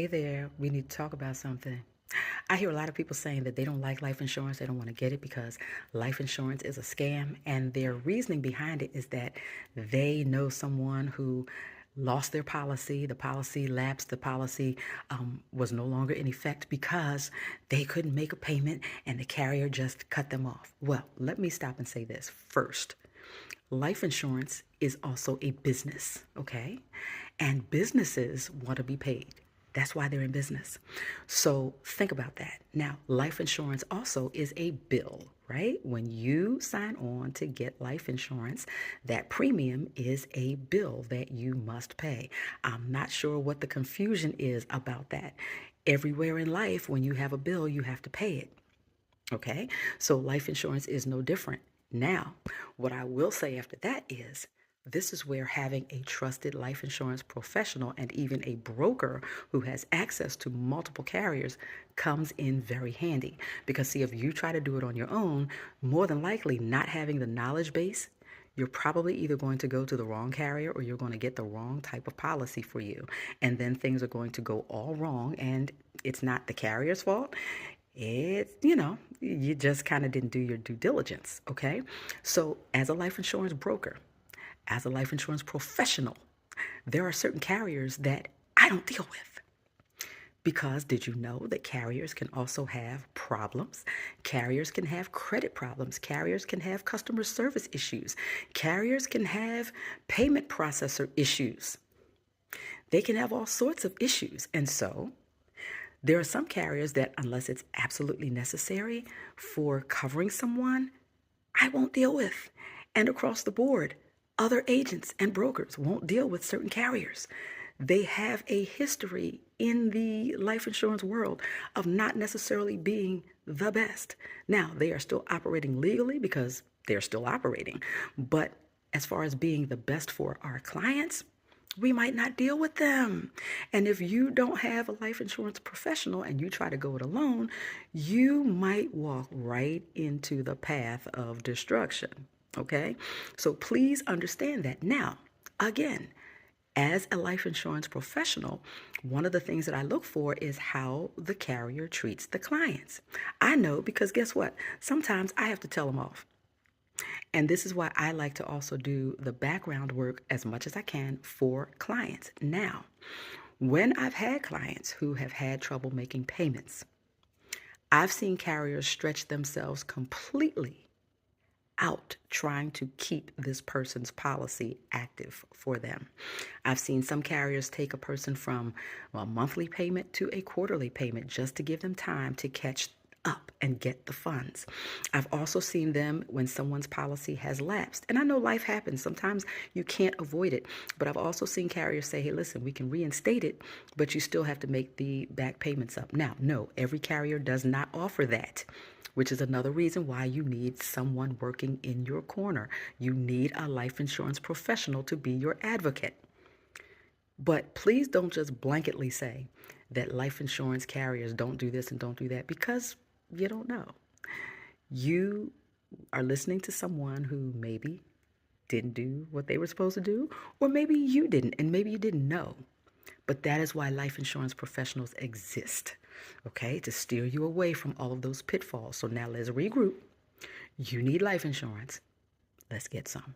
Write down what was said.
Hey there, we need to talk about something. I hear a lot of people saying that they don't like life insurance, they don't want to get it because life insurance is a scam, and their reasoning behind it is that they know someone who lost their policy, the policy lapsed, the policy was no longer in effect because they couldn't make a payment and the carrier just cut them off. Well, let me stop and say this first. Life insurance is also a business, okay? And businesses want to be paid. That's why they're in business. So think about that. Now, life insurance also is a bill, right? When you sign on to get life insurance, that premium is a bill that you must pay. I'm not sure what the confusion is about that. Everywhere in life, when you have a bill, you have to pay it. Okay? So life insurance is no different. Now, what I will say after that is this is where having a trusted life insurance professional and even a broker who has access to multiple carriers comes in very handy. Because, see, if you try to do it on your own, more than likely not having the knowledge base, you're probably either going to go to the wrong carrier or you're going to get the wrong type of policy for you. And then things are going to go all wrong, and it's not the carrier's fault. You just kind of didn't do your due diligence, okay? So, as a life insurance broker, as a life insurance professional, there are certain carriers that I don't deal with. Because did you know that carriers can also have problems? Carriers can have credit problems. Carriers can have customer service issues. Carriers can have payment processor issues. They can have all sorts of issues. And so, there are some carriers that, unless it's absolutely necessary for covering someone, I won't deal with. And across the board, other agents and brokers won't deal with certain carriers. They have a history in the life insurance world of not necessarily being the best. Now, they are still operating legally because they're still operating. But as far as being the best for our clients, we might not deal with them. And if you don't have a life insurance professional and you try to go it alone, you might walk right into the path of destruction. Okay? So please understand that. Now, again, as a life insurance professional, one of the things that I look for is how the carrier treats the clients. I know because guess what? Sometimes I have to tell them off. And this is why I like to also do the background work as much as I can for clients. Now, when I've had clients who have had trouble making payments, I've seen carriers stretch themselves completely out trying to keep this person's policy active for them. I've seen some carriers take a person from a monthly payment to a quarterly payment just to give them time to catch up and get the funds. I've also seen them when someone's policy has lapsed. And I know life happens. Sometimes you can't avoid it. But I've also seen carriers say, hey, listen, we can reinstate it, but you still have to make the back payments up. Now, no, every carrier does not offer that, which is another reason why you need someone working in your corner. You need a life insurance professional to be your advocate. But please don't just blanketly say that life insurance carriers don't do this and don't do that, because you don't know. You are listening to someone who maybe didn't do what they were supposed to do, or maybe you didn't, and maybe you didn't know. But that is why life insurance professionals exist, okay, to steer you away from all of those pitfalls. So now let's regroup. You need life insurance. Let's get some.